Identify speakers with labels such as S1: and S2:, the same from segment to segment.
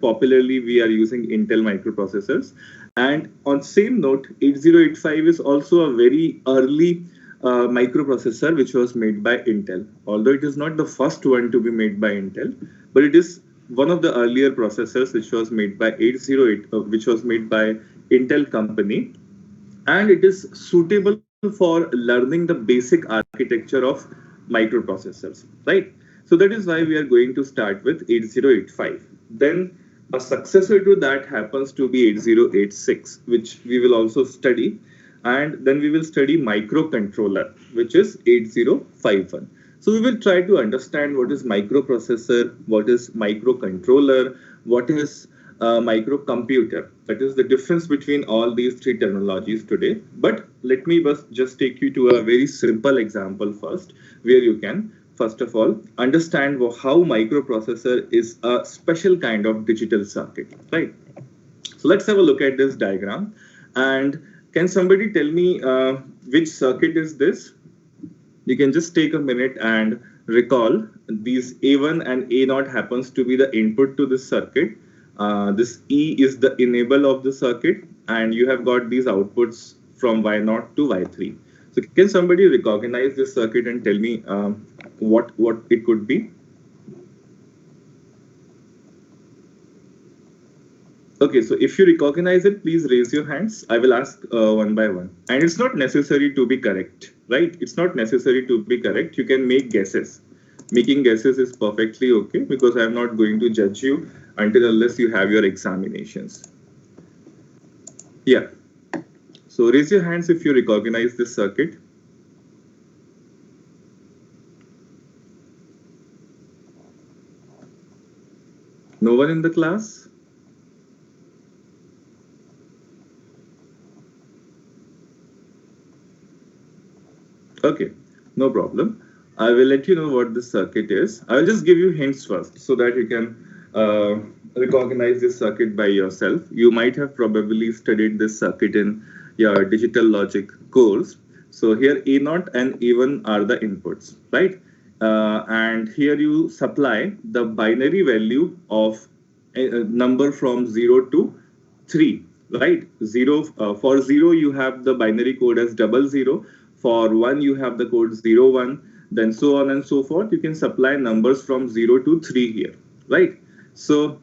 S1: popularly we are using Intel microprocessors. And on same note, 8085 is also a very early microprocessor which was made by Intel. Although it is not the first one to be made by Intel, but it is one of the earlier processors which was made by 808, which was made by Intel company, and it is suitable for learning the basic architecture of microprocessors, right? So that is why we are going to start with 8085. Then a successor to that happens to be 8086, which we will also study, and then we will study microcontroller, which is 8051. So we will try to understand what is microprocessor, what is microcontroller, what is microcomputer. That is the difference between all these three terminologies today. But let me just take you to a very simple example first, where you can, first of all, understand how microprocessor is a special kind of digital circuit, right? So let's have a look at this diagram. And can somebody tell me which circuit is this? You can just take a minute and recall these A1 and A0 happens to be the input to this circuit. This E is the enable of the circuit, and you have got these outputs from Y0 to Y3. So can somebody recognize this circuit and tell me what it could be? Okay, so if you recognize it, please raise your hands. I will ask one by one. And it's not necessary to be correct, right? It's not necessary to be correct. You can make guesses. Making guesses is perfectly okay, because I'm not going to judge you until unless you have your examinations. Yeah. So raise your hands if you recognize this circuit. No one in the class? Okay, no problem. I will let you know what this circuit is. I will just give you hints first so that you can recognize this circuit by yourself. You might have probably studied this circuit in your digital logic course. So here A0 and A1 are the inputs, right? And here you supply the binary value of a number from 0 to 3, right? For 0 you have the binary code as 00. For 1 you have the code 01, then so on and so forth. You can supply numbers from 0 to 3 here, right? So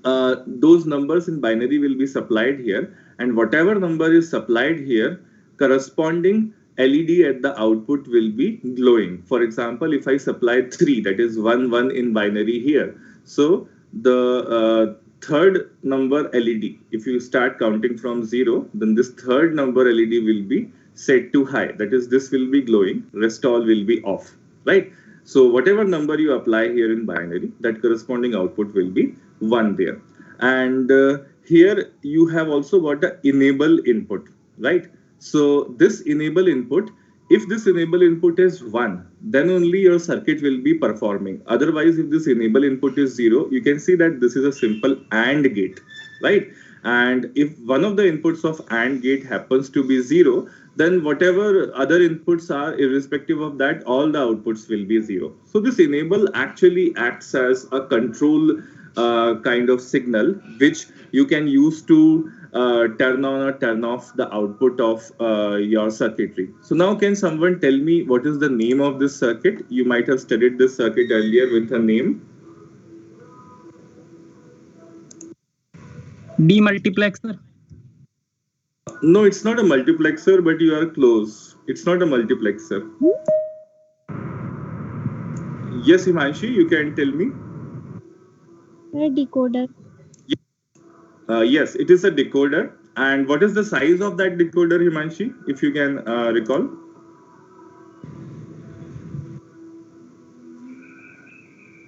S1: those numbers in binary will be supplied here, and whatever number is supplied here, corresponding LED at the output will be glowing. For example, if I supply 3, that is 1 1 in binary here, so the third number LED, if you start counting from 0, then this third number LED will be set to high. That is, this will be glowing, rest all will be off, right? So whatever number you apply here in binary, that corresponding output will be 1 there. And here you have also got the enable input, right? So this enable input, if this enable input is 1, then only your circuit will be performing. Otherwise, if this enable input is 0, you can see that this is a simple AND gate, right? And if one of the inputs of AND gate happens to be 0, then whatever other inputs are, irrespective of that, all the outputs will be 0. So this enable actually acts as a control kind of signal, which you can use to turn on or turn off the output of your circuitry. So now can someone tell me what is the name of this circuit? You might have studied this circuit earlier with a name.
S2: Demultiplexer.
S1: No, it's not a multiplexer, but you are close. It's not a multiplexer. Yes, Himanshi, you can tell me.
S3: A decoder.
S1: Yes, it is a decoder. And what is the size of that decoder, Himanshi, if you can recall?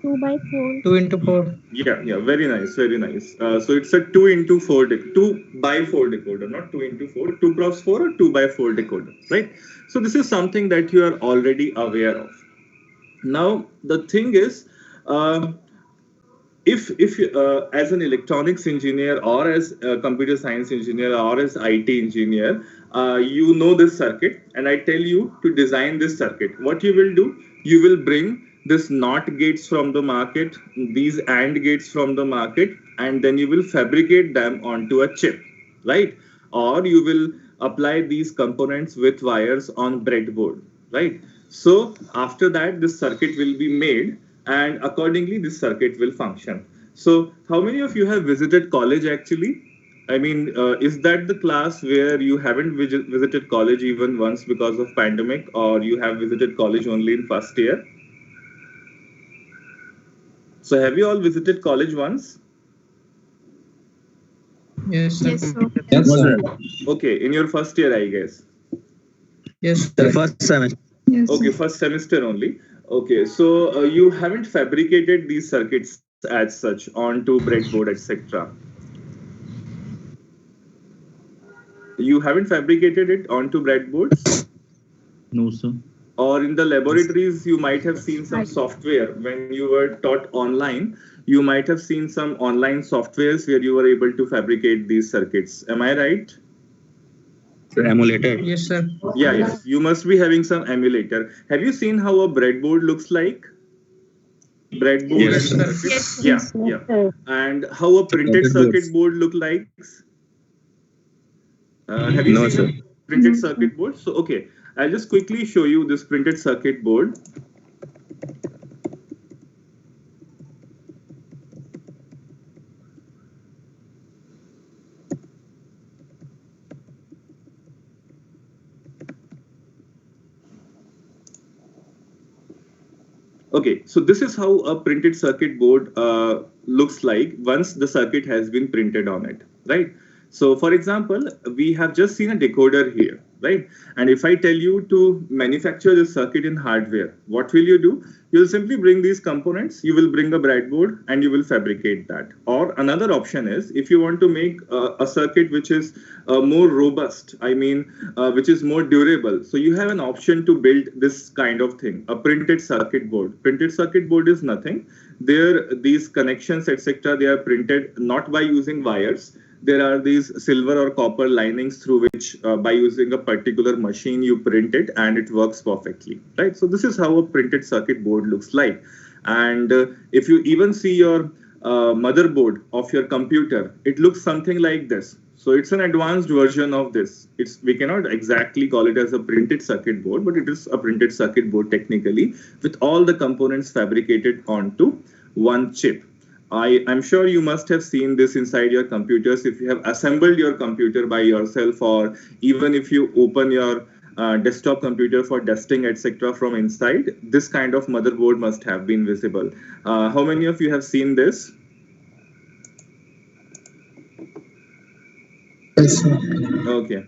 S3: 2 by 4.
S2: 2 into 4.
S1: Yeah, very nice, very nice. So it's a 2 into 4, 2 by 4 decoder, not 2 into 4, 2 cross 4 or 2 by 4 decoder, right? So this is something that you are already aware of. Now, the thing is, if as an electronics engineer or as a computer science engineer or as IT engineer, you know this circuit, and I tell you to design this circuit, what you will do, you will bring this NOT gates from the market, these AND gates from the market, and then you will fabricate them onto a chip, right? Or you will apply these components with wires on breadboard, right? So after that, this circuit will be made, and accordingly, this circuit will function. So how many of you have visited college actually? I mean, is that the class where you haven't visited college even once because of pandemic, or you have visited college only in first year? So have you all visited college once?
S2: Yes, sir.
S3: Yes, sir.
S4: Yes, sir.
S1: Okay, in your first year, I guess.
S2: Yes,
S4: The
S2: sir.
S4: first semester.
S3: Yes,
S1: Okay, first semester only. Okay, so you haven't fabricated these circuits as such onto breadboard, etc. You haven't fabricated it onto breadboards?
S2: No, sir.
S1: Or in the laboratories, you might have seen some software when you were taught online. You might have seen some online softwares where you were able to fabricate these circuits. Am I right?
S4: Emulator.
S2: Yes, sir.
S1: Yeah, yes. You must be having some emulator. Have you seen how a breadboard looks like? Breadboard
S4: Yes,
S1: and
S4: sir.
S1: circuit?
S3: Yes,
S1: Yeah,
S3: yes,
S1: yeah. And how a printed circuit board look like? Have you
S4: No,
S1: seen
S4: sir.
S1: a printed
S3: No, sir.
S1: circuit board? So, okay, I'll just quickly show you this printed circuit board. Okay, so this is how a printed circuit board looks like once the circuit has been printed on it, right? So for example, we have just seen a decoder here, right? And if I tell you to manufacture this circuit in hardware, what will you do? You'll simply bring these components, you will bring a breadboard, and you will fabricate that. Or another option is, if you want to make a circuit which is more robust, I mean, which is more durable. So you have an option to build this kind of thing, a printed circuit board. Printed circuit board is nothing. These connections, etc., they are printed not by using wires. There are these silver or copper linings through which, by using a particular machine, you print it and it works perfectly, right? So this is how a printed circuit board looks like. And if you even see your motherboard of your computer, it looks something like this. So it's an advanced version of this. We cannot exactly call it as a printed circuit board, but it is a printed circuit board technically with all the components fabricated onto one chip. I'm sure you must have seen this inside your computers if you have assembled your computer by yourself, or even if you open your desktop computer for testing, etc. from inside. This kind of motherboard must have been visible. How many of you have seen this?
S2: Yes, sir.
S1: Okay.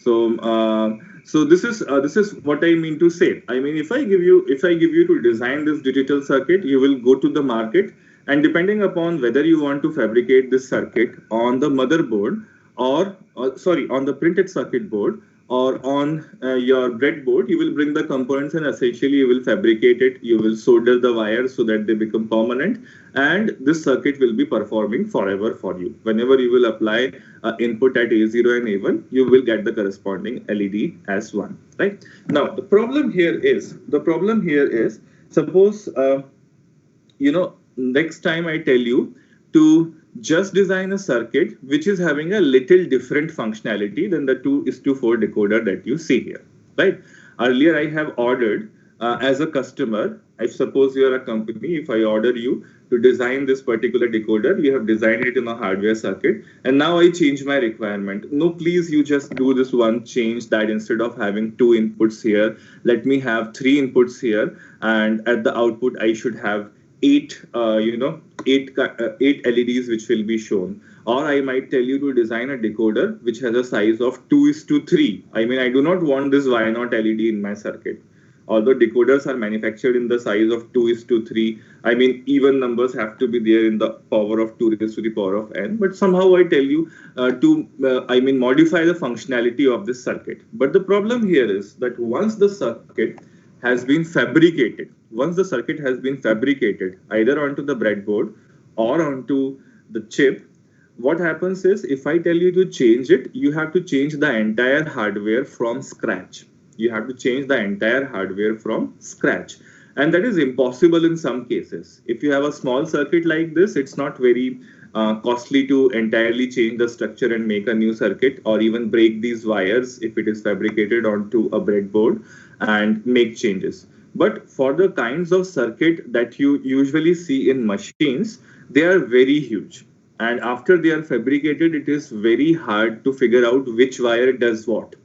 S1: So this is what I mean to say. I mean, if I give you to design this digital circuit, you will go to the market, and depending upon whether you want to fabricate this circuit on the motherboard, or on the printed circuit board, or on your breadboard, you will bring the components and essentially you will fabricate it. You will solder the wires so that they become permanent, and this circuit will be performing forever for you. Whenever you will apply input at A0 and A1, you will get the corresponding LED as one. Right now, the problem here is suppose next time I tell you to just design a circuit which is having a little different functionality than the 2:4 decoder that you see here, right? Earlier, I have ordered as a customer, I suppose you are a company, if I order you to design this particular decoder, you have designed it in a hardware circuit, and now I change my requirement. No, please, you just do this one change, that instead of having 2 inputs here, let me have 3 inputs here, and at the output, I should have 8 LEDs which will be shown. Or I might tell you to design a decoder which has a size of 2:3. I mean, I do not want this why not LED in my circuit. Although decoders are manufactured in the size of 2:3, I mean, even numbers have to be there in the power of 2 raised to the power of n. But somehow I tell you to modify the functionality of this circuit. But the problem here is that once the circuit has been fabricated, either onto the breadboard or onto the chip, what happens is, if I tell you to change it, you have to change the entire hardware from scratch. And that is impossible in some cases. If you have a small circuit like this, it's not very costly to entirely change the structure and make a new circuit, or even break these wires if it is fabricated onto a breadboard and make changes. But for the kinds of circuit that you usually see in machines, they are very huge. And after they are fabricated, it is very hard to figure out which wire does what.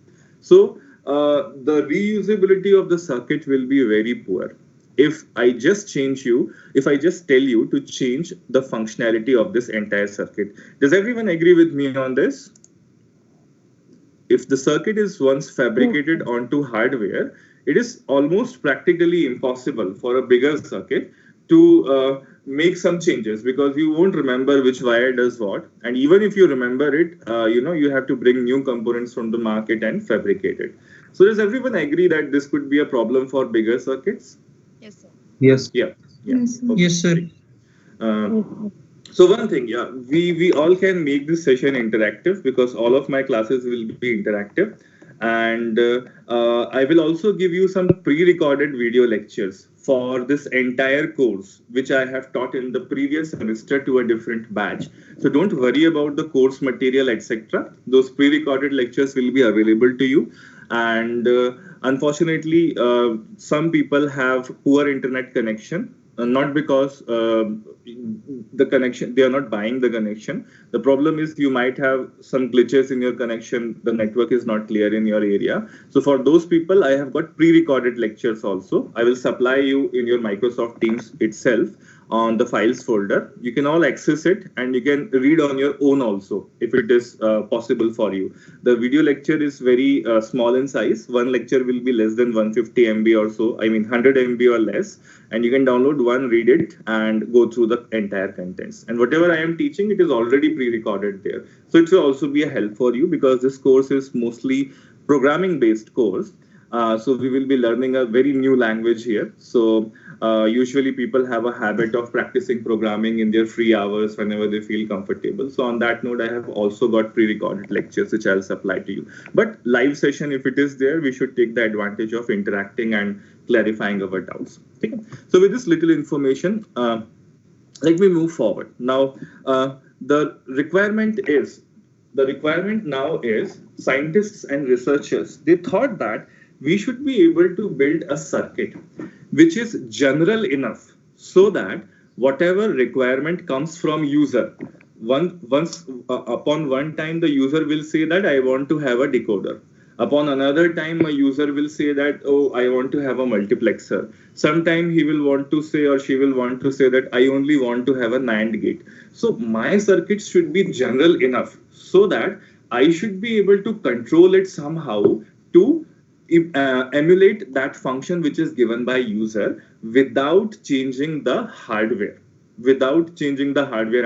S1: So the reusability of the circuit will be very poor. If I just tell you to change the functionality of this entire circuit. Does everyone agree with me on this? If the circuit is once fabricated onto hardware, it is almost practically impossible for a bigger circuit to make some changes, because you won't remember which wire does what. And even if you remember it, you have to bring new components from the market and fabricate it. So does everyone agree that this could be a problem for bigger circuits?
S5: Yes, sir.
S2: Yes.
S1: Yeah.
S3: Yes, sir.
S1: Okay.
S2: Yes, sir.
S1: So one thing, yeah, we all can make this session interactive, because all of my classes will be interactive. And I will also give you some pre-recorded video lectures for this entire course, which I have taught in the previous semester to a different batch. So don't worry about the course material, etc. Those pre-recorded lectures will be available to you. And unfortunately, some people have poor internet connection, not because the connection, they are not buying the connection. The problem is you might have some glitches in your connection. The network is not clear in your area. So for those people, I have got pre-recorded lectures also. I will supply you in your Microsoft Teams itself on the files folder. You can all access it, and you can read on your own also if it is possible for you. The video lecture is very small in size. One lecture will be less than 150 MB or so, I mean 100 MB or less, and you can download one, read it, and go through the entire contents. And whatever I am teaching, it is already pre-recorded there. So it will also be a help for you, because this course is mostly programming based course. So we will be learning a very new language here. So usually people have a habit of practicing programming in their free hours whenever they feel comfortable. So on that note, I have also got pre-recorded lectures which I'll supply to you. But live session, if it is there, we should take the advantage of interacting and clarifying our doubts. Okay? So with this little information, let me move forward. Now, the requirement now is scientists and researchers, they thought that we should be able to build a circuit which is general enough so that whatever requirement comes from user, upon one time the user will say that I want to have a decoder. Upon another time, a user will say that, oh, I want to have a multiplexer. Sometime he will want to say, or she will want to say that I only want to have a NAND gate. So my circuit should be general enough so that I should be able to control it somehow to emulate that function which is given by user without changing the hardware,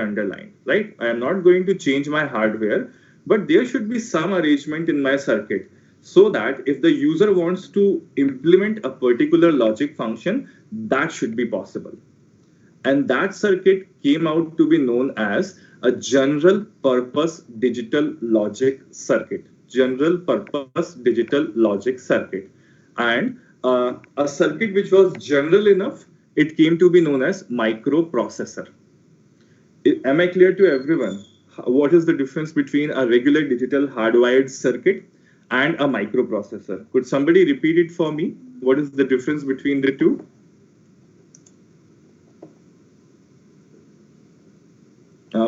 S1: underlying, right? I am not going to change my hardware, but there should be some arrangement in my circuit so that if the user wants to implement a particular logic function, that should be possible. And that circuit came out to be known as a general purpose digital logic circuit. General purpose digital logic circuit. And a circuit which was general enough, it came to be known as microprocessor. Am I clear to everyone? What is the difference between a regular digital hardwired circuit and a microprocessor? Could somebody repeat it for me? What is the difference between the two?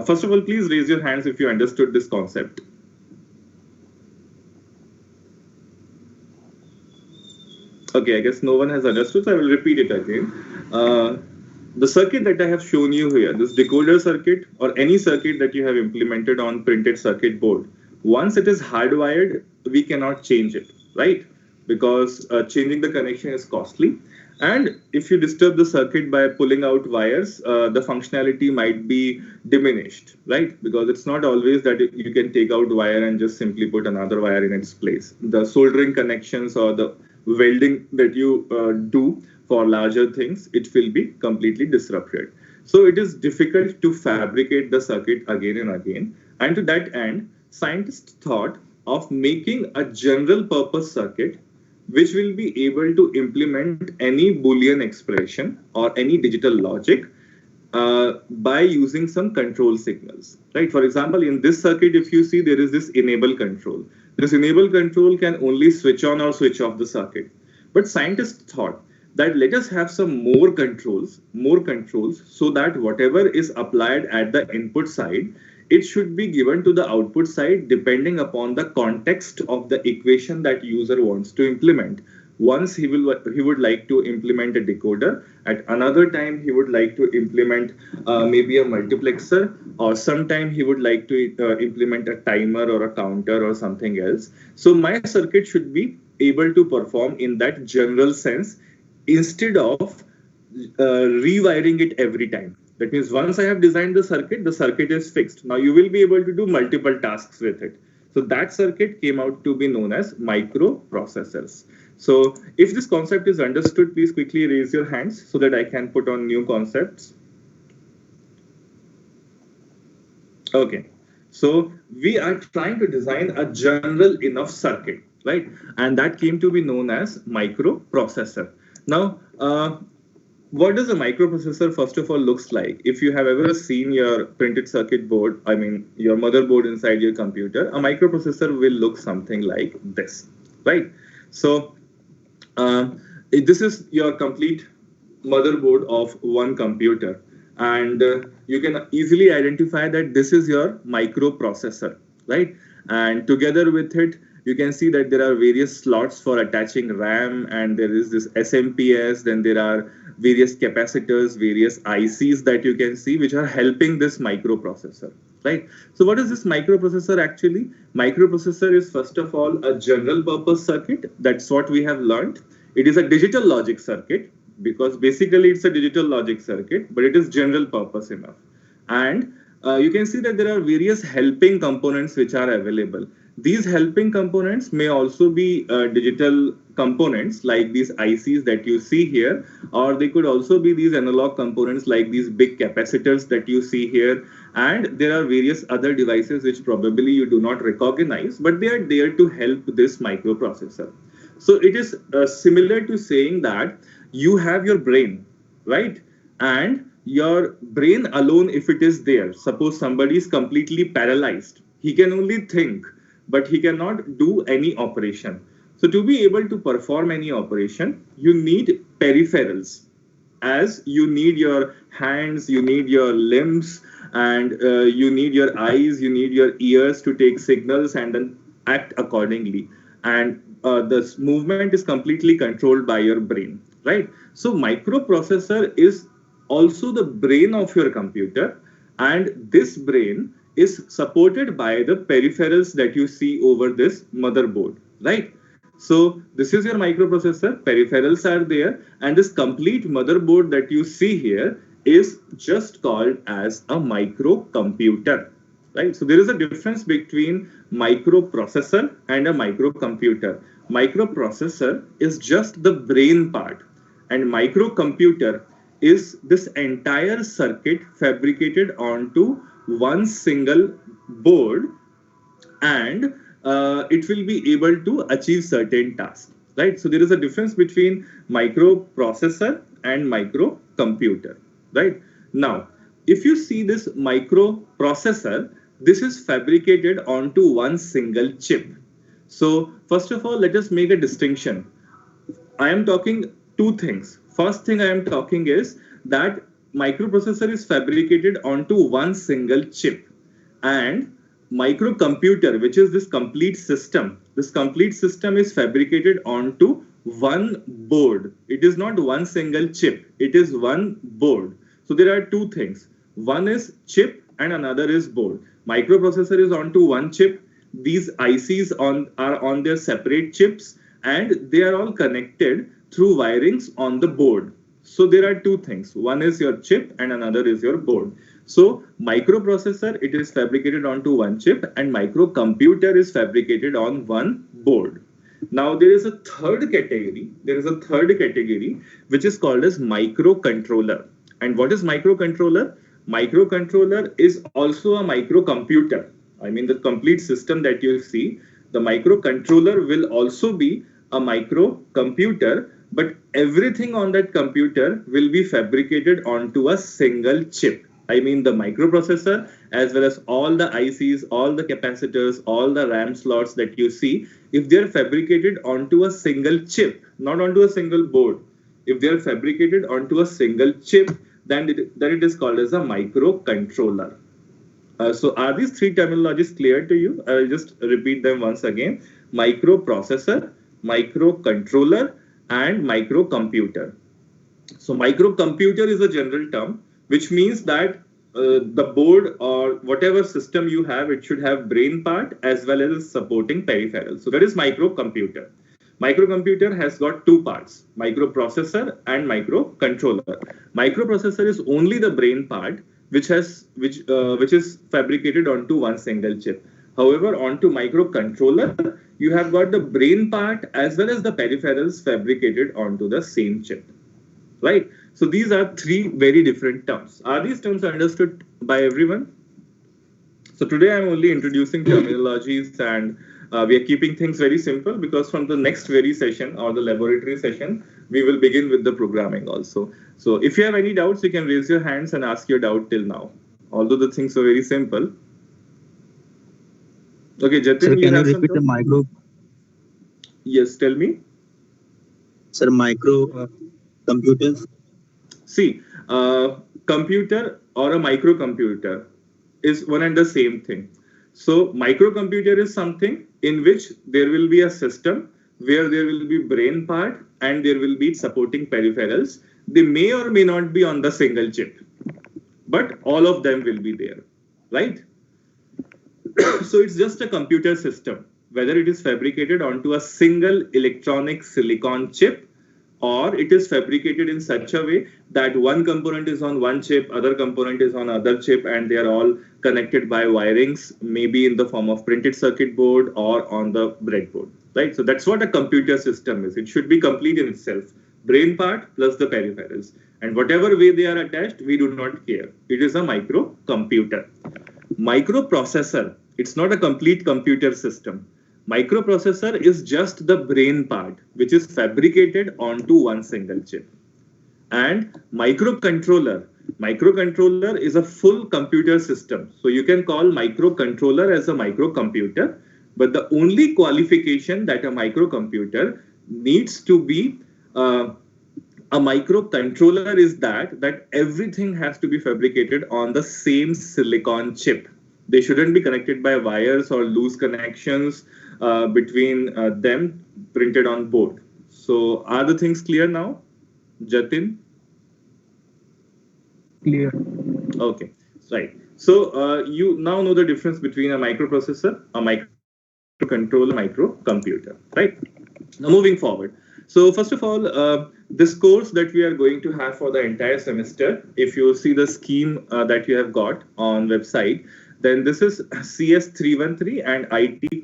S1: First of all, please raise your hands if you understood this concept. Okay, I guess no one has understood, so I will repeat it again. The circuit that I have shown you here, this decoder circuit or any circuit that you have implemented on printed circuit board, once it is hardwired, we cannot change it, right? Because changing the connection is costly. And if you disturb the circuit by pulling out wires, the functionality might be diminished, right? Because it's not always that you can take out wire and just simply put another wire in its place. The soldering connections or the welding that you do for larger things, it will be completely disrupted. So it is difficult to fabricate the circuit again and again. And to that end, scientists thought of making a general purpose circuit which will be able to implement any Boolean expression or any digital logic by using some control signals, right? For example, in this circuit, if you see, there is this enable control. This enable control can only switch on or switch off the circuit. But scientists thought that let us have some more controls, so that whatever is applied at the input side, it should be given to the output side depending upon the context of the equation that user wants to implement. Once he would like to implement a decoder, at another time he would like to implement maybe a multiplexer, or sometime he would like to implement a timer or a counter or something else. So my circuit should be able to perform in that general sense instead of rewiring it every time. That means once I have designed the circuit is fixed. Now you will be able to do multiple tasks with it. So that circuit came out to be known as microprocessors. So if this concept is understood, please quickly raise your hands so that I can put on new concepts. Okay, so we are trying to design a general enough circuit, right? And that came to be known as microprocessor. Now, what does a microprocessor first of all looks like? If you have ever seen your printed circuit board, I mean your motherboard inside your computer, a microprocessor will look something like this, right? So this is your complete motherboard of one computer, and you can easily identify that this is your microprocessor, right? And together with it, you can see that there are various slots for attaching RAM, and there is this SMPS, then there are various capacitors, various ICs that you can see, which are helping this microprocessor, right? So what is this microprocessor actually? Microprocessor is first of all a general purpose circuit. That's what we have learned. It is a digital logic circuit, because basically it's a digital logic circuit, but it is general purpose enough. And you can see that there are various helping components which are available. These helping components may also be digital components like these ICs that you see here, or they could also be these analog components like these big capacitors that you see here. And there are various other devices which probably you do not recognize, but they are there to help this microprocessor. So it is similar to saying that you have your brain, right? And your brain alone, if it is there, suppose somebody is completely paralyzed, he can only think, but he cannot do any operation. So to be able to perform any operation, you need peripherals, as you need your hands, you need your limbs, and you need your eyes, you need your ears to take signals and then act accordingly. And this movement is completely controlled by your brain, right? So microprocessor is also the brain of your computer, and this brain is supported by the peripherals that you see over this motherboard, right? So this is your microprocessor, peripherals are there, and this complete motherboard that you see here is just called as a microcomputer, right? So there is a difference between microprocessor and a microcomputer. Microprocessor is just the brain part, and microcomputer is this entire circuit fabricated onto one single board, and it will be able to achieve certain tasks, right? So there is a difference between microprocessor and microcomputer, right? Now, if you see this microprocessor, this is fabricated onto one single chip. So first of all, let us make a distinction. I am talking two things. First thing I am talking is that microprocessor is fabricated onto one single chip, and microcomputer, which is this complete system is fabricated onto one board. It is not one single chip, it is one board. So there are two things. One is chip and another is board. Microprocessor is onto one chip. These ICs are on their separate chips, and they are all connected through wirings on the board. So there are two things. One is your chip and another is your board. So microprocessor, it is fabricated onto one chip, and microcomputer is fabricated on one board. Now there is a third category. Which is called as microcontroller. And what is microcontroller? Microcontroller is also a microcomputer. I mean, the complete system that you see, the microcontroller will also be a microcomputer, but everything on that computer will be fabricated onto a single chip. I mean the microprocessor, as well as all the ICs, all the capacitors, all the RAM slots that you see, if they're fabricated onto a single chip, not onto a single board, if they're fabricated onto a single chip, then it is called as a microcontroller. So are these three terminologies clear to you? I will just repeat them once again. Microprocessor, microcontroller, and microcomputer. So microcomputer is a general term, which means that the board or whatever system you have, it should have brain part as well as supporting peripherals. So that is microcomputer. Microcomputer has got two parts, microprocessor and microcontroller. Microprocessor is only the brain part, which is fabricated onto one single chip. However, onto microcontroller, you have got the brain part as well as the peripherals fabricated onto the same chip, right? So these are three very different terms. Are these terms understood by everyone? So today I'm only introducing terminologies, and we are keeping things very simple, because from the next very session or the laboratory session, we will begin with the programming also. So if you have any doubts, you can raise your hands and ask your doubt till now. Although the things are very simple. Okay, Jatin,
S4: Sir,
S1: you
S4: can you
S1: have some
S4: repeat the
S1: doubt?
S4: micro,
S1: Yes, tell me.
S4: sir, micro computers?
S1: See, computer or a microcomputer is one and the same thing. So microcomputer is something in which there will be a system where there will be brain part and there will be supporting peripherals. They may or may not be on the single chip, but all of them will be there, right? So it's just a computer system, whether it is fabricated onto a single electronic silicon chip, or it is fabricated in such a way that one component is on one chip, other component is on other chip, and they are all connected by wirings, maybe in the form of printed circuit board or on the breadboard, right? So that's what a computer system is. It should be complete in itself, brain part plus the peripherals, and whatever way they are attached, we do not care. It is a microcomputer. Microprocessor, it's not a complete computer system. Microprocessor is just the brain part, which is fabricated onto one single chip. And microcontroller is a full computer system. So you can call microcontroller as a microcomputer, but the only qualification that a microcomputer needs to be a microcontroller is that everything has to be fabricated on the same silicon chip. They shouldn't be connected by wires or loose connections between them printed on board. So are the things clear now, Jatin?
S2: Clear.
S1: Okay, right. So you now know the difference between a microprocessor, a microcontroller, microcomputer, right? Now moving forward. So first of all, this course that we are going to have for the entire semester, if you see the scheme that you have got on website, then this is CS 313, and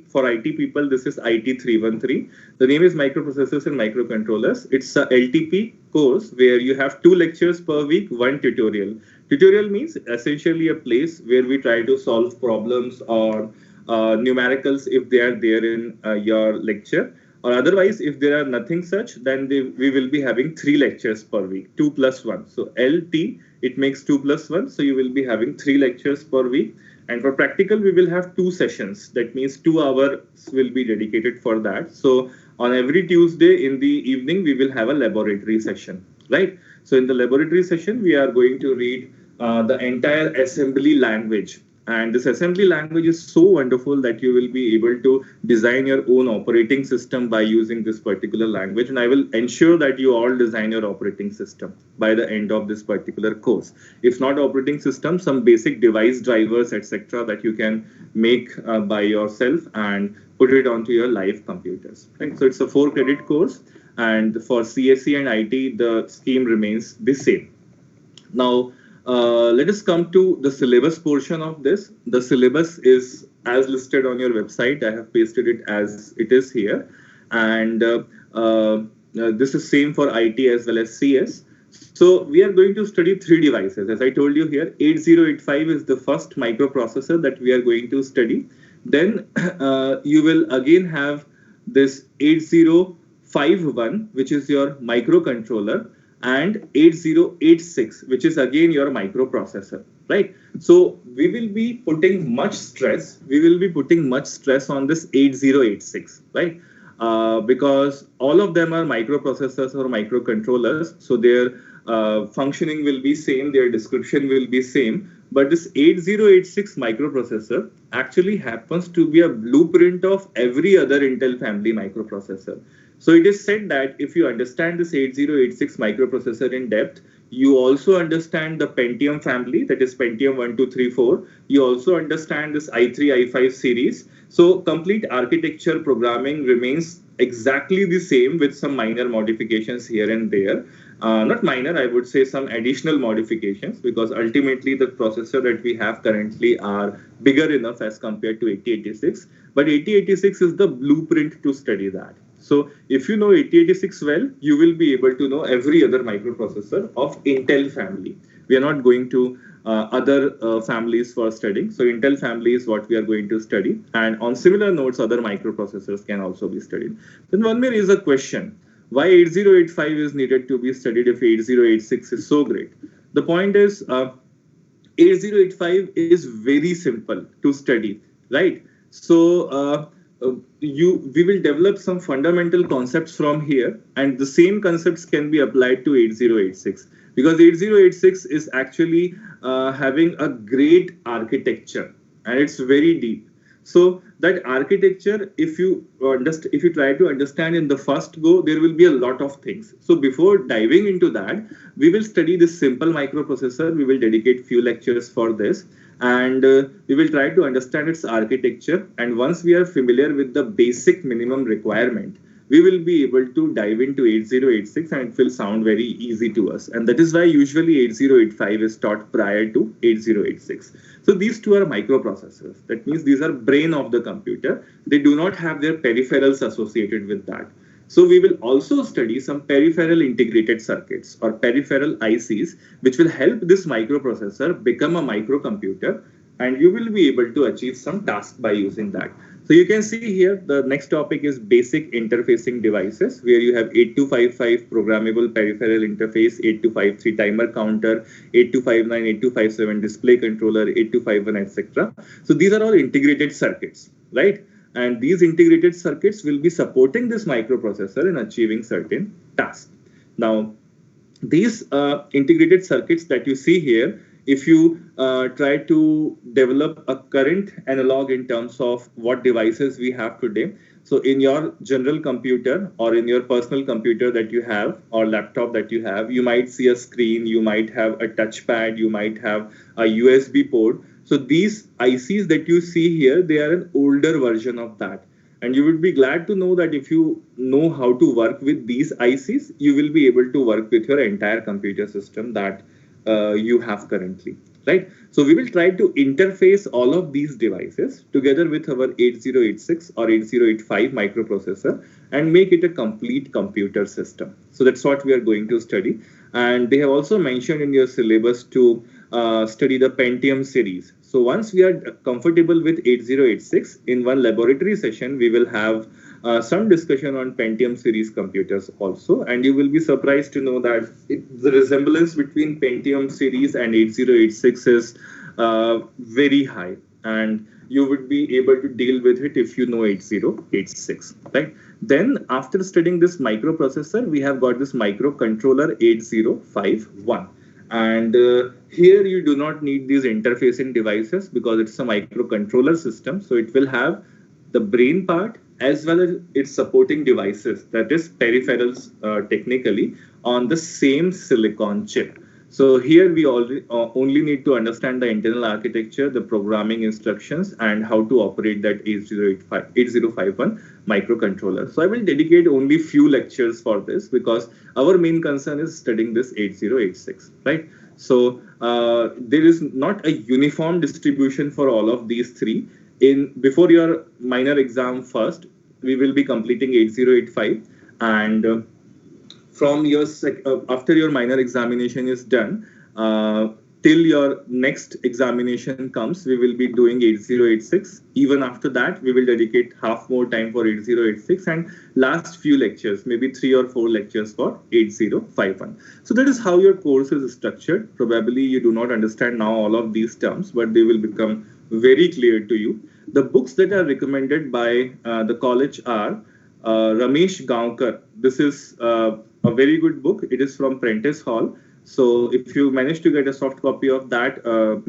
S1: for IT people, this is IT 313. The name is Microprocessors and Microcontrollers. It's a LTP course where you have 2 lectures per week, 1 tutorial. Tutorial means essentially a place where we try to solve problems or numericals if they are there in your lecture. Or otherwise, if there are nothing such, then we will be having 3 lectures per week, 2 plus 1. So LT, it makes 2 plus 1. So you will be having 3 lectures per week. And for practical, we will have 2 sessions. That means 2 hours will be dedicated for that. So on every Tuesday in the evening, we will have a laboratory session, right? So in the laboratory session, we are going to read the entire assembly language. And this assembly language is so wonderful that you will be able to design your own operating system by using this particular language. And I will ensure that you all design your operating system by the end of this particular course. If not operating system, some basic device drivers, etc., that you can make by yourself and put it onto your live computers. Right? So it's a 4-credit course. And for CSE and IT, the scheme remains the same. Now, let us come to the syllabus portion of this. The syllabus is as listed on your website. I have pasted it as it is here. And this is same for IT as well as CS. So we are going to study 3 devices. As I told you here, 8085 is the first microprocessor that we are going to study. Then you will again have this 80 8051, which is your microcontroller, and 8086, which is again your microprocessor, right? So we will be putting much stress. We will be putting much stress on this 8086, right? Because all of them are microprocessors or microcontrollers, so their functioning will be same, their description will be same. But this 8086 microprocessor actually happens to be a blueprint of every other Intel family microprocessor. So it is said that if you understand this 8086 microprocessor in depth, you also understand the Pentium family, that is Pentium 1, 2, 3, 4. You also understand this i3, i5 series. So complete architecture programming remains exactly the same with some minor modifications here and there. Not minor, I would say some additional modifications, because ultimately the processor that we have currently are bigger enough as compared to 8086. But 8086 is the blueprint to study that. So if you know 8086 well, you will be able to know every other microprocessor of Intel family. We are not going to other families for studying. So Intel family is what we are going to study. And on similar notes, other microprocessors can also be studied. Then one may raise a question: why 8085 is needed to be studied if 8086 is so great? The point is 8085 is very simple to study, right? So we will develop some fundamental concepts from here, and the same concepts can be applied to 8086, because 8086 is actually having a great architecture and it's very deep. So that architecture, if you try to understand in the first go, there will be a lot of things. So before diving into that, we will study this simple microprocessor. We will dedicate few lectures for this, and we will try to understand its architecture. And once we are familiar with the basic minimum requirement, we will be able to dive into 8086, and it will sound very easy to us. And that is why usually 8085 is taught prior to 8086. So these two are microprocessors. That means these are brain of the computer. They do not have their peripherals associated with that. So we will also study some peripheral integrated circuits or peripheral ICs, which will help this microprocessor become a microcomputer, and you will be able to achieve some task by using that. So you can see here, the next topic is basic interfacing devices, where you have 8255 programmable peripheral interface, 8253 timer counter, 8259, 8257 display controller, 8251, etc. So these are all integrated circuits, right? And these integrated circuits will be supporting this microprocessor in achieving certain tasks. Now, these integrated circuits that you see here, if you try to develop a current analog in terms of what devices we have today. So in your general computer or in your personal computer that you have or laptop that you have, you might see a screen, you might have a touchpad, you might have a USB port. So these ICs that you see here, they are an older version of that. And you would be glad to know that if you know how to work with these ICs, you will be able to work with your entire computer system that you have currently, right? So we will try to interface all of these devices together with our 8086 or 8085 microprocessor and make it a complete computer system. So that's what we are going to study. And they have also mentioned in your syllabus to study the Pentium series. So once we are comfortable with 8086, in one laboratory session, we will have some discussion on Pentium series computers also. And you will be surprised to know that the resemblance between Pentium series and 8086 is very high. And you would be able to deal with it if you know 8086, right? Then after studying this microprocessor, we have got this microcontroller 8051. And here you do not need these interfacing devices because it's a microcontroller system. So it will have the brain part as well as its supporting devices, that is peripherals technically, on the same silicon chip. So here we only need to understand the internal architecture, the programming instructions, and how to operate that 8051 microcontroller. So I will dedicate only few lectures for this because our main concern is studying this 8086, right? So there is not a uniform distribution for all of these three. Before your minor exam first, we will be completing 8085, and from your after your minor examination is done, till your next examination comes, we will be doing 8086. Even after that, we will dedicate half more time for 8086 and last few lectures, maybe 3 or 4 lectures for 8051. So that is how your course is structured. Probably you do not understand now all of these terms, but they will become very clear to you. The books that are recommended by the college are Ramesh Gaonkar. This is a very good book. It is from Prentice Hall. So if you manage to get a soft copy of that,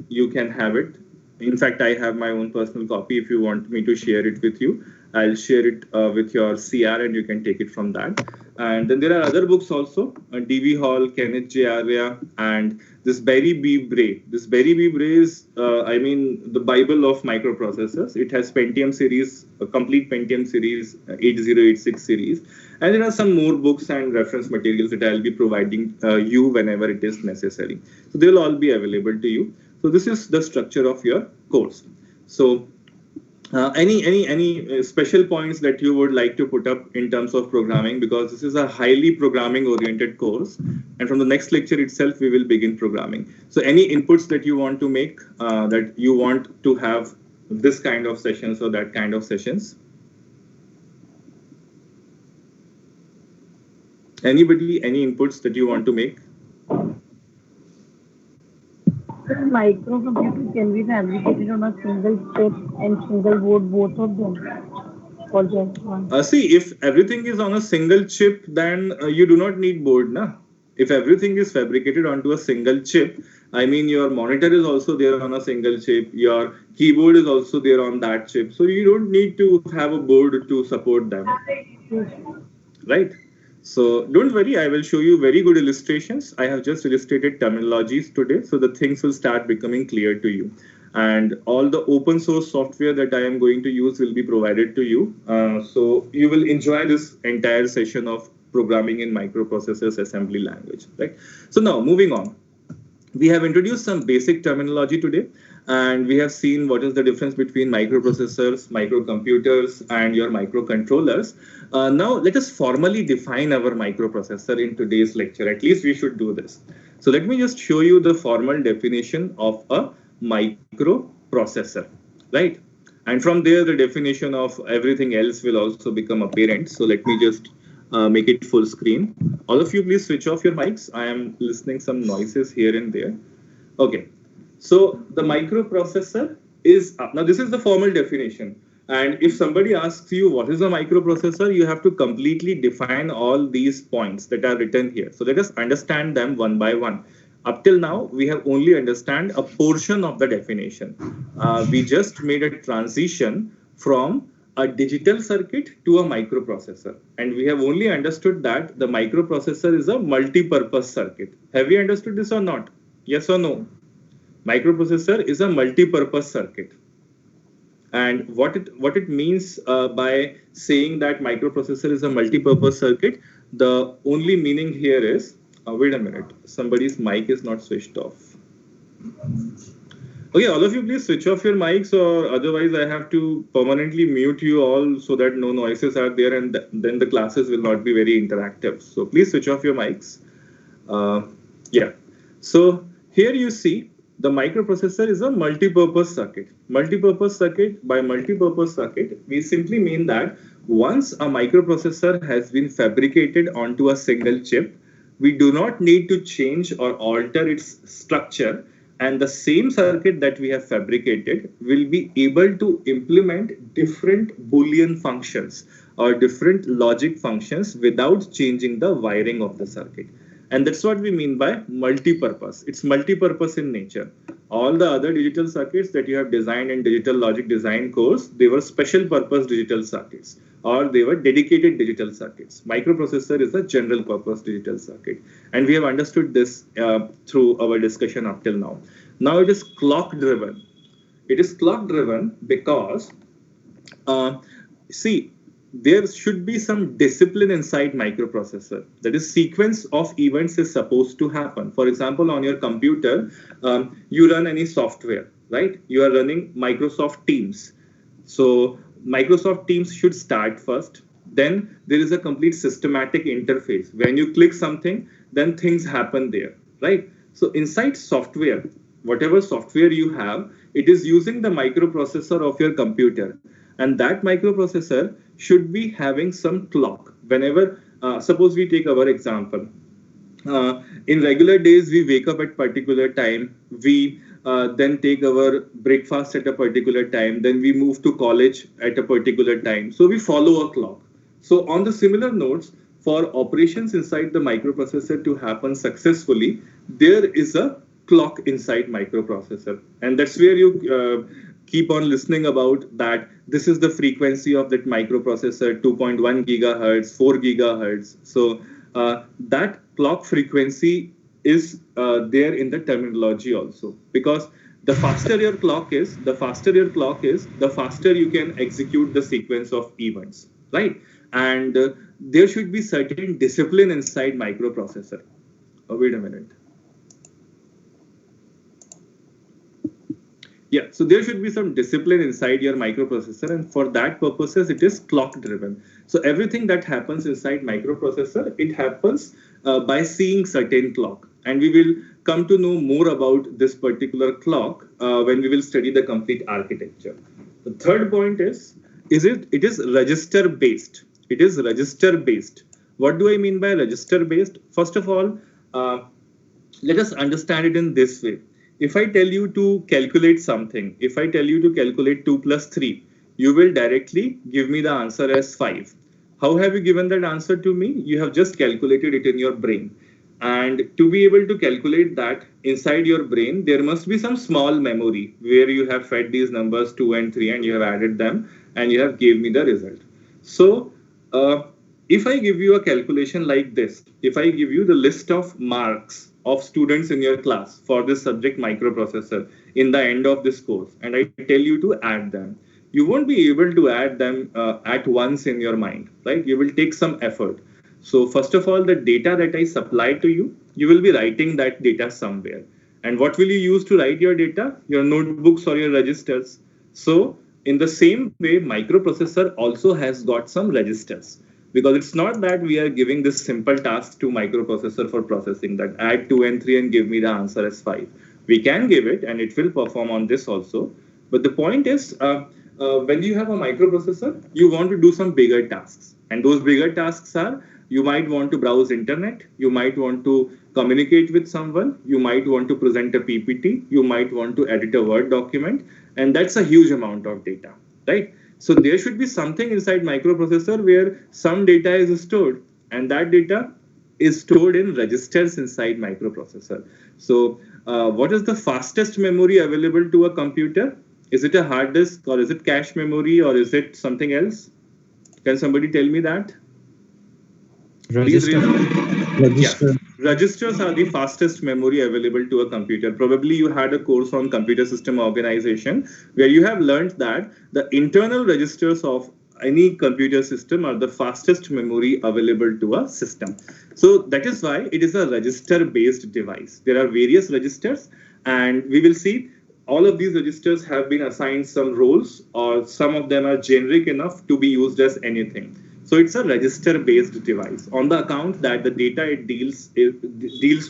S1: you can have it. In fact, I have my own personal copy. If you want me to share it with you, I'll share it with your CR and you can take it from that. And then there are other books also, D.V. Hall, Kenneth J. Arya, and this Barry B. Bray. This Barry B. Bray is, the Bible of microprocessors. It has Pentium series, a complete Pentium series, 8086 series. And there are some more books and reference materials that I'll be providing you whenever it is necessary. So they'll all be available to you. So this is the structure of your course. So any special points that you would like to put up in terms of programming, because this is a highly programming oriented course, and from the next lecture itself we will begin programming. So any inputs that you want to make, that you want to have this kind of sessions or that kind of sessions? Anybody, any inputs that you want to make?
S5: Microcomputer can be fabricated on a single chip and single board, both of them, or just one?
S1: See, if everything is on a single chip, then you do not need board, na? If everything is fabricated onto a single chip, I mean, your monitor is also there on a single chip, your keyboard is also there on that chip, so you don't need to have a board to support them, right? So don't worry, I will show you very good illustrations. I have just illustrated terminologies today, so the things will start becoming clear to you. And all the open source software that I am going to use will be provided to you. So you will enjoy this entire session of programming in microprocessors assembly language, right? So now moving on. We have introduced some basic terminology today, and we have seen what is the difference between microprocessors, microcomputers, and your microcontrollers. Now, let us formally define our microprocessor in today's lecture. At least we should do this. So let me just show you the formal definition of a microprocessor, right? And from there, the definition of everything else will also become apparent. So let me just make it full screen. All of you, please switch off your mics. I am listening some noises here and there. Okay. So the microprocessor is, now this is the formal definition. And if somebody asks you what is a microprocessor, you have to completely define all these points that are written here. So let us understand them one by one. Up till now, we have only understand a portion of the definition. We just made a transition from a digital circuit to a microprocessor. And we have only understood that the microprocessor is a multi-purpose circuit. Have you understood this or not? Yes or no? Microprocessor is a multi-purpose circuit. And what it means by saying that microprocessor is a multi-purpose circuit, the only meaning here is, wait a minute, somebody's mic is not switched off. Okay, all of you please switch off your mics, or otherwise I have to permanently mute you all so that no noises are there, and then the classes will not be very interactive. So please switch off your mics. Yeah, so here you see the microprocessor is a multi-purpose circuit. Multi-purpose circuit, by multi-purpose circuit, we simply mean that once a microprocessor has been fabricated onto a single chip, we do not need to change or alter its structure, and the same circuit that we have fabricated will be able to implement different Boolean functions or different logic functions without changing the wiring of the circuit. And that's what we mean by multi-purpose. It's multi-purpose in nature. All the other digital circuits that you have designed in digital logic design course, they were special purpose digital circuits, or they were dedicated digital circuits. Microprocessor is a general purpose digital circuit. And we have understood this through our discussion up till now. Now it is clock driven. It is clock driven because, see, there should be some discipline inside microprocessor. That is, sequence of events is supposed to happen. For example, on your computer, you run any software, right? You are running Microsoft Teams. So Microsoft Teams should start first. Then there is a complete systematic interface. When you click something, then things happen there, right? So inside software, whatever software you have, it is using the microprocessor of your computer. And that microprocessor should be having some clock. Whenever, suppose we take our example. In regular days, we wake up at particular time. We then take our breakfast at a particular time. Then we move to college at a particular time. So we follow a clock. So on the similar notes, for operations inside the microprocessor to happen successfully, there is a clock inside microprocessor, and that's where you keep on listening about that. This is the frequency of that microprocessor, 2.1 gigahertz, 4 gigahertz. So that clock frequency is there in the terminology also, because the faster your clock is, the faster you can execute the sequence of events, right? And there should be certain discipline inside microprocessor. Oh, wait a minute. Yeah, so there should be some discipline inside your microprocessor, and for that purposes, it is clock driven. So everything that happens inside microprocessor, it happens by seeing certain clock. And we will come to know more about this particular clock when we will study the complete architecture. The third point is it is register based. It is register based. What do I mean by register based? First of all, let us understand it in this way. If I tell you to calculate something, if I tell you to calculate 2 plus 3, you will directly give me the answer as 5. How have you given that answer to me? You have just calculated it in your brain. And to be able to calculate that inside your brain, there must be some small memory where you have fed these numbers 2 and 3 and you have added them and you have gave me the result. So if I give you a calculation like this, if I give you the list of marks of students in your class for this subject microprocessor in the end of this course, and I tell you to add them, you won't be able to add them at once in your mind, right? You will take some effort. So first of all, the data that I supply to you, you will be writing that data somewhere. And what will you use to write your data? Your notebooks or your registers. So in the same way, microprocessor also has got some registers. Because it's not that we are giving this simple task to microprocessor for processing, that add 2 and 3 and give me the answer as 5. We can give it and it will perform on this also. But the point is, when you have a microprocessor, you want to do some bigger tasks. And those bigger tasks are, you might want to browse internet, you might want to communicate with someone, you might want to present a PPT, you might want to edit a Word document, and that's a huge amount of data, right? So there should be something inside microprocessor where some data is stored, and that data is stored in registers inside microprocessor. So what is the fastest memory available to a computer? Is it a hard disk, or is it cache memory, or is it something else? Can somebody tell me that?
S2: Register.
S1: Yeah. Registers are the fastest memory available to a computer. Probably you had a course on computer system organization where you have learned that the internal registers of any computer system are the fastest memory available to a system. So that is why it is a register-based device. There are various registers, and we will see all of these registers have been assigned some roles, or some of them are generic enough to be used as anything. So it's a register-based device on the account that the data it deals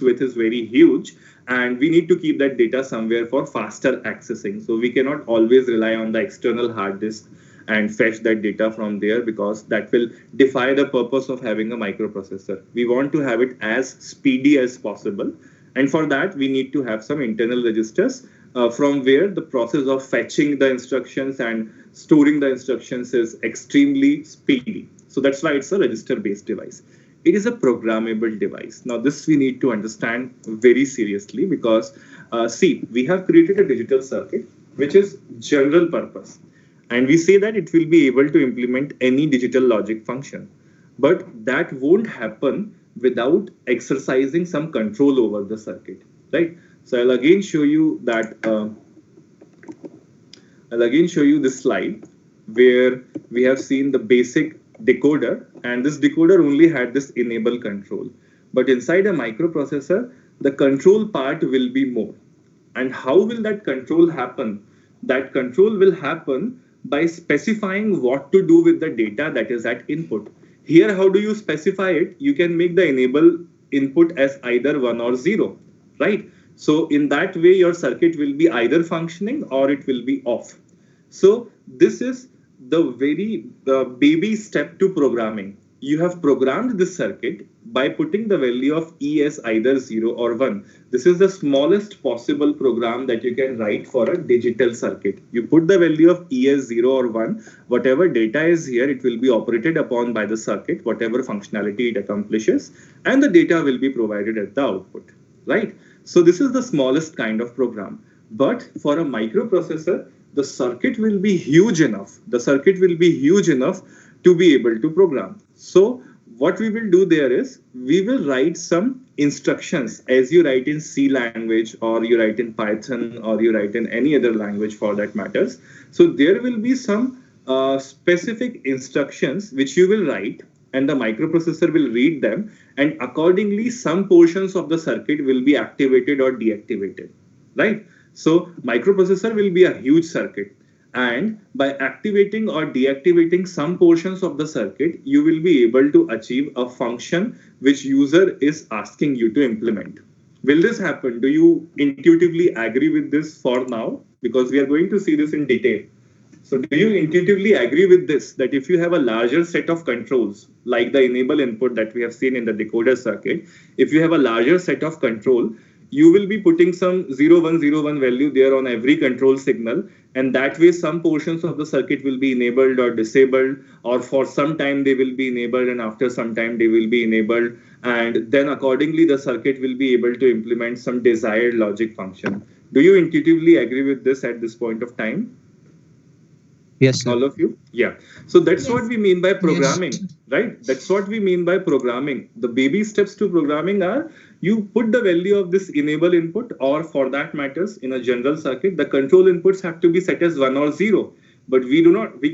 S1: with is very huge, and we need to keep that data somewhere for faster accessing. So we cannot always rely on the external hard disk and fetch that data from there, because that will defy the purpose of having a microprocessor. We want to have it as speedy as possible, and for that we need to have some internal registers from where the process of fetching the instructions and storing the instructions is extremely speedy. So that's why it's a register-based device. It is a programmable device. Now this we need to understand very seriously, because see, we have created a digital circuit which is general purpose. And we say that it will be able to implement any digital logic function. But that won't happen without exercising some control over the circuit, right? So I'll again show you that. I'll again show you this slide where we have seen the basic decoder, and this decoder only had this enable control. But inside a microprocessor, the control part will be more. And how will that control happen? That control will happen by specifying what to do with the data that is at input. Here, how do you specify it? You can make the enable input as either 1 or 0, right? So in that way, your circuit will be either functioning or it will be off. So this is the very baby step to programming. You have programmed this circuit by putting the value of E as either 0 or 1. This is the smallest possible program that you can write for a digital circuit. You put the value of E as 0 or 1. Whatever data is here, it will be operated upon by the circuit, whatever functionality it accomplishes, and the data will be provided at the output, right? So this is the smallest kind of program. But for a microprocessor, the circuit will be huge enough. The circuit will be huge enough to be able to program. So what we will do there is we will write some instructions as you write in C language, or you write in Python, or you write in any other language for that matters. So there will be some specific instructions which you will write, and the microprocessor will read them, and accordingly some portions of the circuit will be activated or deactivated, right? So microprocessor will be a huge circuit, and by activating or deactivating some portions of the circuit, you will be able to achieve a function which user is asking you to implement. Will this happen? Do you intuitively agree with this for now? Because we are going to see this in detail. So do you intuitively agree with this, that if you have a larger set of controls, like the enable input that we have seen in the decoder circuit, if you have a larger set of control, you will be putting some 0101 value there on every control signal, and that way some portions of the circuit will be enabled or disabled, or for some time they will be enabled and after some time they will be enabled, and then accordingly the circuit will be able to implement some desired logic function. Do you intuitively agree with this at this point of time?
S4: Yes, sir.
S1: All of you? Yeah. So that's what we mean by programming, right? That's what we mean by programming. The baby steps to programming are you put the value of this enable input, or for that matters, in a general circuit, the control inputs have to be set as 1 or 0. But we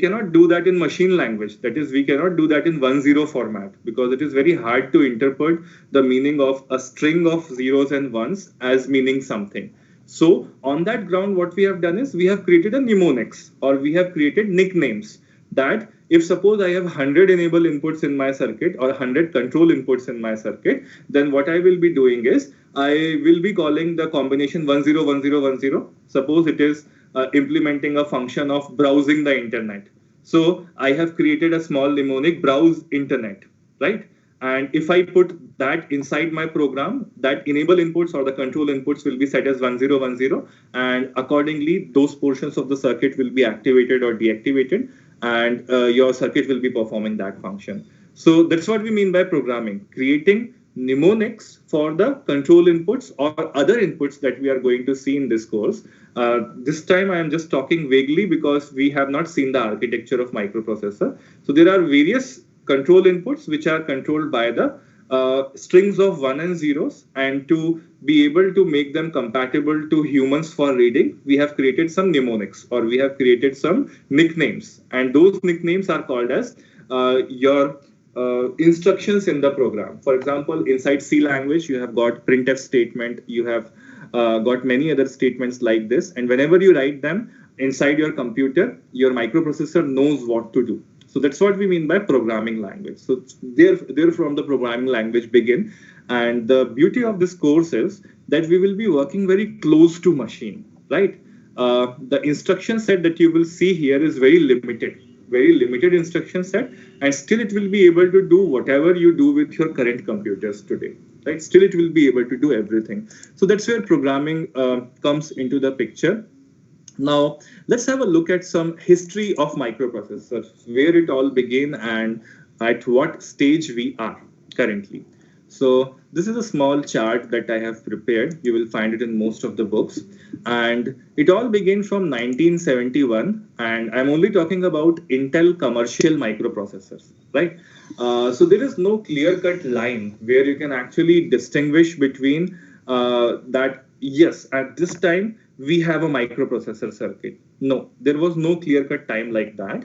S1: cannot do that in machine language. That is, we cannot do that in 1-0 format, because it is very hard to interpret the meaning of a string of zeros and ones as meaning something. So on that ground, what we have done is we have created a mnemonics, or we have created nicknames, that if suppose I have 100 enable inputs in my circuit or 100 control inputs in my circuit, then what I will be doing is I will be calling the combination 101010. Suppose it is implementing a function of browsing the internet. So I have created a small mnemonic, browse internet, right? And if I put that inside my program, that enable inputs or the control inputs will be set as 1010, and accordingly those portions of the circuit will be activated or deactivated, and your circuit will be performing that function. So that's what we mean by programming, creating mnemonics for the control inputs or other inputs that we are going to see in this course. This time I am just talking vaguely because we have not seen the architecture of microprocessor. So there are various control inputs which are controlled by the strings of 1 and zeros, and to be able to make them compatible to humans for reading, we have created some mnemonics, or we have created some nicknames, and those nicknames are called as your instructions in the program. For example, inside C language, you have got printf statement, you have got many other statements like this, and whenever you write them inside your computer, your microprocessor knows what to do. So that's what we mean by programming language. So there from the programming language begin. And the beauty of this course is that we will be working very close to machine, right? The instruction set that you will see here is very limited instruction set, and still it will be able to do whatever you do with your current computers today, right? Still it will be able to do everything. So that's where programming comes into the picture. Now, let's have a look at some history of microprocessors, where it all began and at what stage we are currently. So this is a small chart that I have prepared. You will find it in most of the books. And it all began from 1971. And I'm only talking about Intel commercial microprocessors, right? So there is no clear-cut line where you can actually distinguish between that, yes, at this time, we have a microprocessor circuit. No, there was no clear-cut time like that.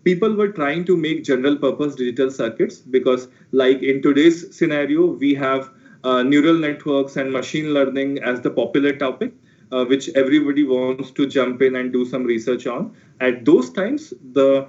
S1: People were trying to make general purpose digital circuits because, like in today's scenario, we have neural networks and machine learning as the popular topic, which everybody wants to jump in and do some research on. At those times, the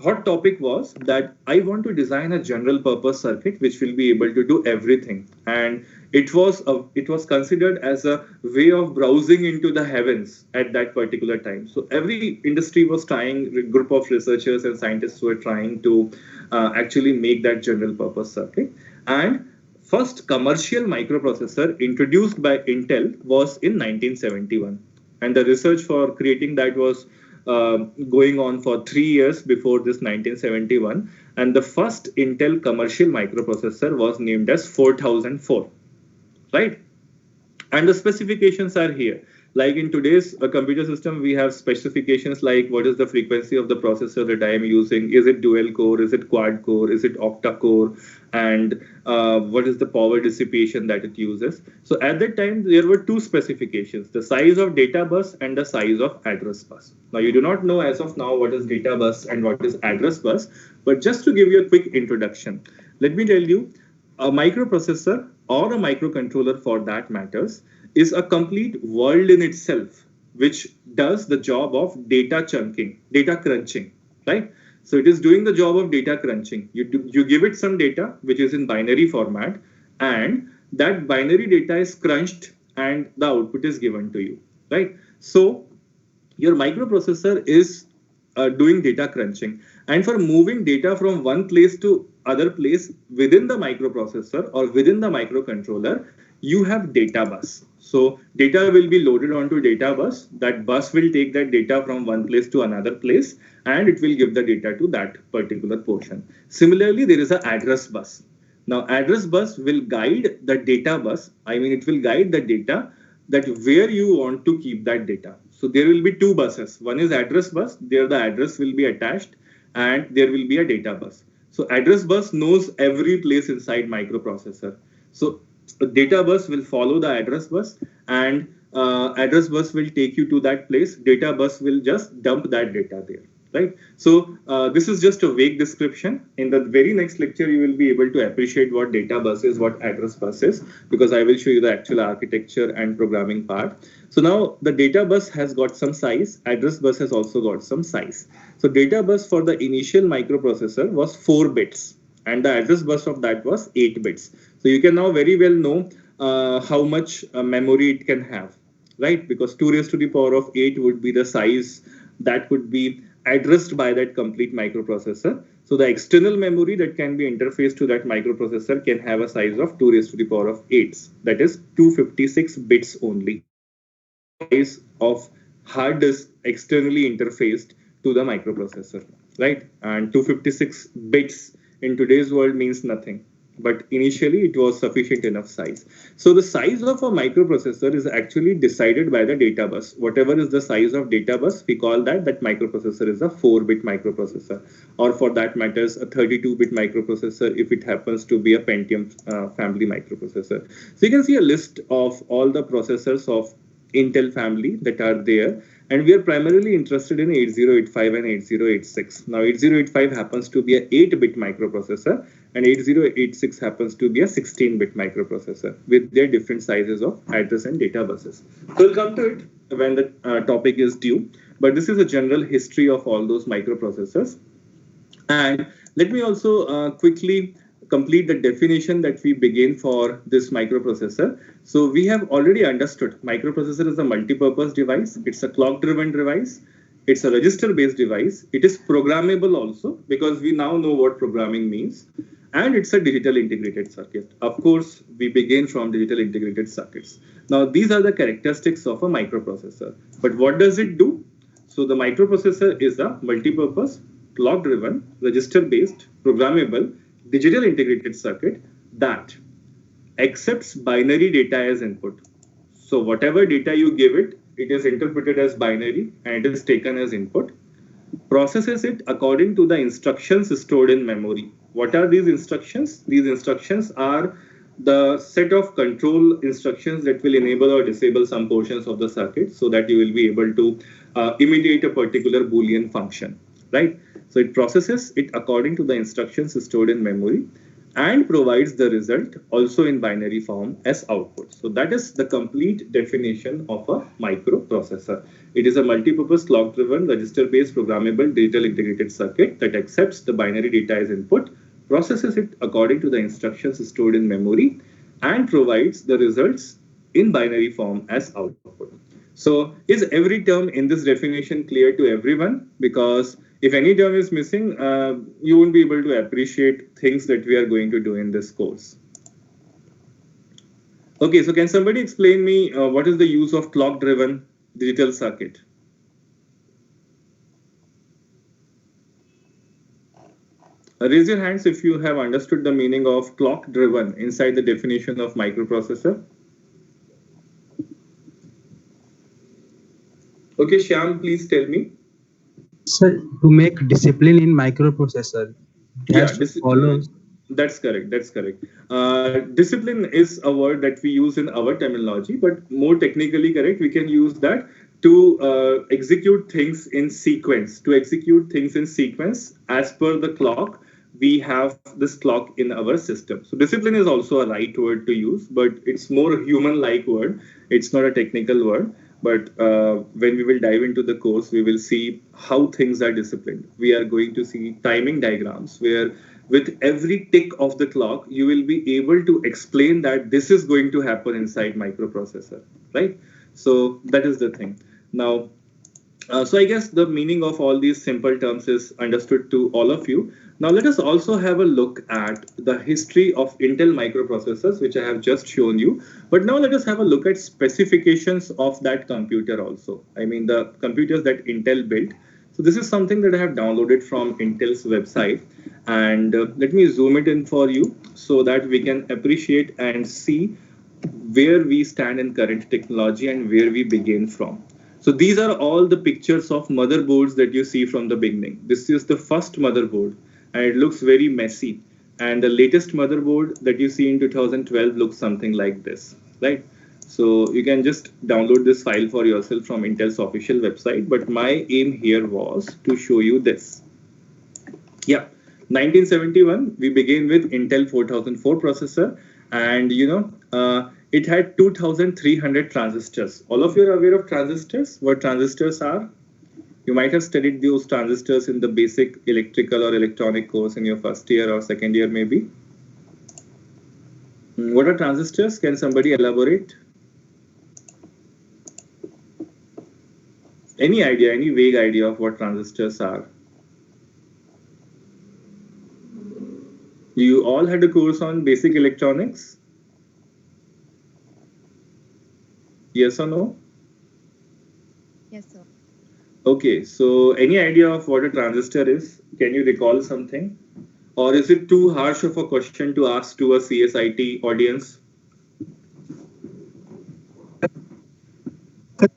S1: hot topic was that I want to design a general purpose circuit which will be able to do everything. And it was considered as a way of browsing into the heavens at that particular time. So every industry was trying, a group of researchers and scientists were trying to actually make that general purpose circuit. And first commercial microprocessor introduced by Intel was in 1971. And the research for creating that was going on for 3 years before this 1971. And the first Intel commercial microprocessor was named as 4004, right? And the specifications are here. Like in today's computer system, we have specifications like what is the frequency of the processor that I am using? Is it dual core? Is it quad core? Is it octa core? And what is the power dissipation that it uses? So at that time, there were two specifications, the size of data bus and the size of address bus. Now, you do not know as of now what is data bus and what is address bus, but just to give you a quick introduction, let me tell you, a microprocessor or a microcontroller for that matters is a complete world in itself, which does the job of data chunking, data crunching, right? So it is doing the job of data crunching. You give it some data, which is in binary format, and that binary data is crunched and the output is given to you, right? So your microprocessor is doing data crunching. And for moving data from one place to other place within the microprocessor or within the microcontroller, you have data bus. So data will be loaded onto data bus. That bus will take that data from one place to another place, and it will give the data to that particular portion. Similarly, there is an address bus. Now, address bus will guide the data bus. I mean, it will guide the data that where you want to keep that data. So there will be two buses. One is address bus. There the address will be attached, and there will be a data bus. So address bus knows every place inside microprocessor. So the data bus will follow the address bus, and address bus will take you to that place. Data bus will just dump that data there, right? So this is just a vague description. In the very next lecture, you will be able to appreciate what data bus is, what address bus is, because I will show you the actual architecture and programming part. So now the data bus has got some size, address bus has also got some size. So data bus for the initial microprocessor was 4 bits, and the address bus of that was 8 bits. So you can now very well know how much memory it can have, right? Because 2 raised to the power of 8 would be the size that could be addressed by that complete microprocessor. So the external memory that can be interfaced to that microprocessor can have a size of 2 raised to the power of 8. That is 256 bits only. Size of hard disk externally interfaced to the microprocessor, right? And 256 bits in today's world means nothing, but initially it was sufficient enough size. So the size of a microprocessor is actually decided by the data bus. Whatever is the size of data bus, we call that microprocessor is a 4-bit microprocessor, or for that matters a 32-bit microprocessor if it happens to be a Pentium family microprocessor. So you can see a list of all the processors of Intel family that are there, and we are primarily interested in 8085 and 8086. Now 8085 happens to be a 8-bit microprocessor, and 8086 happens to be a 16-bit microprocessor with their different sizes of address and data buses. So we'll come to it when the topic is due, but this is a general history of all those microprocessors. And let me also quickly complete the definition that we begin for this microprocessor. So we have already understood microprocessor is a multi-purpose device. It's a clock-driven device. It's a register-based device. It is programmable also, because we now know what programming means. And it's a digital integrated circuit. Of course, we begin from digital integrated circuits. Now, these are the characteristics of a microprocessor. But what does it do? So the microprocessor is a multi-purpose, clock-driven, register-based, programmable, digital integrated circuit that accepts binary data as input. So whatever data you give it, it is interpreted as binary and it is taken as input, processes it according to the instructions stored in memory. What are these instructions? These instructions are the set of control instructions that will enable or disable some portions of the circuit so that you will be able to imitate a particular Boolean function, right? So it processes it according to the instructions stored in memory, and provides the result also in binary form as output. So that is the complete definition of a microprocessor. It is a multi-purpose clock-driven, register-based, programmable, digital integrated circuit that accepts the binary data as input, processes it according to the instructions stored in memory, and provides the results in binary form as output. So is every term in this definition clear to everyone? Because if any term is missing, you won't be able to appreciate things that we are going to do in this course. Okay, so can somebody explain me what is the use of clock-driven digital circuit? Raise your hands if you have understood the meaning of clock-driven inside the definition of microprocessor. Okay, Shyam, please tell me.
S4: Sir, to make discipline in microprocessor, it has to follow.
S1: That's correct. That's correct. Discipline is a word that we use in our terminology, but more technically correct, we can use that to execute things in sequence. To execute things in sequence as per the clock, we have this clock in our system. So discipline is also a right word to use, but it's more a human-like word. It's not a technical word. But when we will dive into the course, we will see how things are disciplined. We are going to see timing diagrams where with every tick of the clock, you will be able to explain that this is going to happen inside microprocessor, right? So that is the thing. Now, so I guess the meaning of all these simple terms is understood to all of you. Now let us also have a look at the history of Intel microprocessors, which I have just shown you. But now let us have a look at specifications of that computer also. I mean the computers that Intel built. So this is something that I have downloaded from Intel's website. And let me zoom it in for you so that we can appreciate and see where we stand in current technology and where we begin from. So these are all the pictures of motherboards that you see from the beginning. This is the first motherboard and it looks very messy. And the latest motherboard that you see in 2012 looks something like this, right? So you can just download this file for yourself from Intel's official website. But my aim here was to show you this. Yeah, 1971, we begin with Intel 4004 processor. And it had 2,300 transistors. All of you are aware of transistors? What transistors are? You might have studied those transistors in the basic electrical or electronic course in your first year or second year maybe. What are transistors? Can somebody elaborate? Any idea, any vague idea of what transistors are? You all had a course on basic electronics? Yes or no?
S6: Yes, sir.
S1: Okay, so any idea of what a transistor is? Can you recall something? Or is it too harsh of a question to ask to a CSIT audience?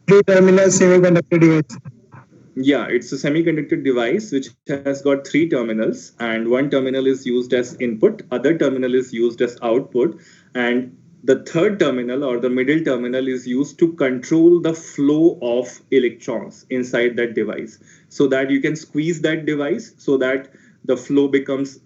S2: Three-terminal semiconductor device.
S1: Yeah, it's a semiconductor device which has got three terminals, and one terminal is used as input, other terminal is used as output, and the third terminal or the middle terminal is used to control the flow of electrons inside that device so that you can squeeze that device so that the flow becomes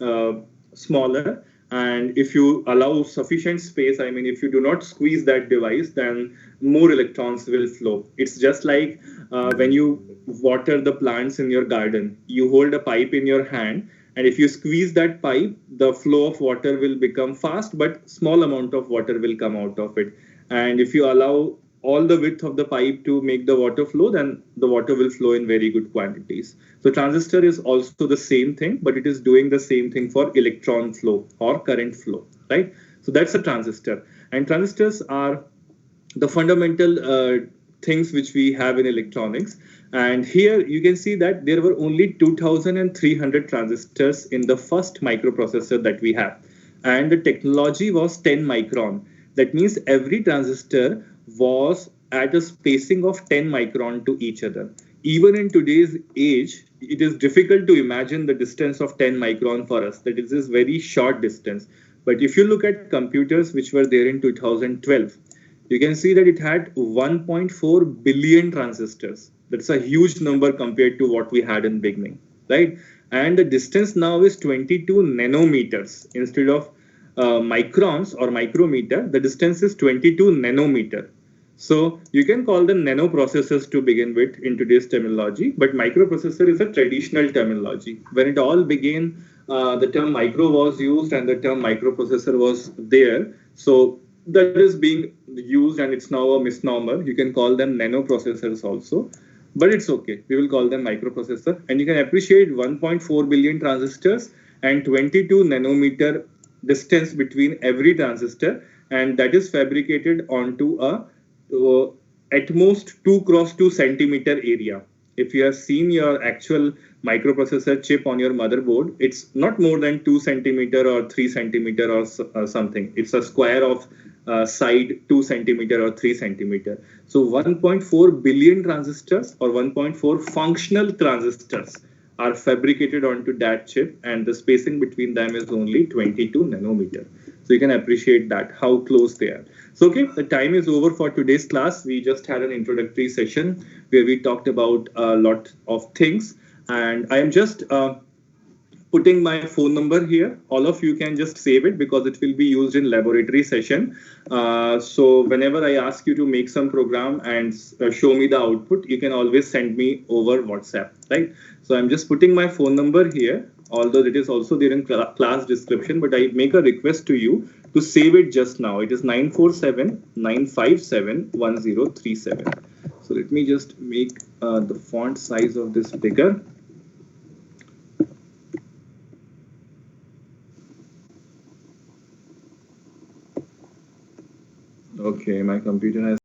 S1: smaller. And if you allow sufficient space, I mean, if you do not squeeze that device, then more electrons will flow. It's just like when you water the plants in your garden, you hold a pipe in your hand, and if you squeeze that pipe, the flow of water will become fast, but small amount of water will come out of it. And if you allow all the width of the pipe to make the water flow, then the water will flow in very good quantities. So transistor is also the same thing, but it is doing the same thing for electron flow or current flow, right? So that's a transistor. And transistors are the fundamental things which we have in electronics. And here you can see that there were only 2,300 transistors in the first microprocessor that we have. And the technology was 10 micron. That means every transistor was at a spacing of 10 micron to each other. Even in today's age, it is difficult to imagine the distance of 10 micron for us. That is this very short distance. But if you look at computers which were there in 2012, you can see that it had 1.4 billion transistors. That's a huge number compared to what we had in beginning, right? And the distance now is 22 nanometers instead of microns or micrometer, the distance is 22 nanometer. So you can call them nanoprocessors to begin with in today's terminology, but microprocessor is a traditional terminology. When it all began, the term micro was used and the term microprocessor was there. So that is being used and it's now a misnomer. You can call them nanoprocessors also, but it's okay. We will call them microprocessor. And you can appreciate 1.4 billion transistors and 22 nanometer distance between every transistor, and that is fabricated onto a at most 2 cross 2 centimeter area. If you have seen your actual microprocessor chip on your motherboard, it's not more than 2 centimeter or 3 centimeter or something. It's a square of side 2 centimeter or 3 centimeter. So 1.4 billion transistors or 1.4 functional transistors are fabricated onto that chip, and the spacing between them is only 22 nanometer. So you can appreciate that, how close they are. So, okay, the time is over for today's class. We just had an introductory session where we talked about a lot of things. And I am just putting my phone number here. All of you can just save it because it will be used in laboratory session. So whenever I ask you to make some program and show me the output, you can always send me over WhatsApp, right? So I'm just putting my phone number here, although it is also there in class description, but I make a request to you to save it just now. It is 947-957-1037. So let me just make the font size of this bigger. Okay, my computer has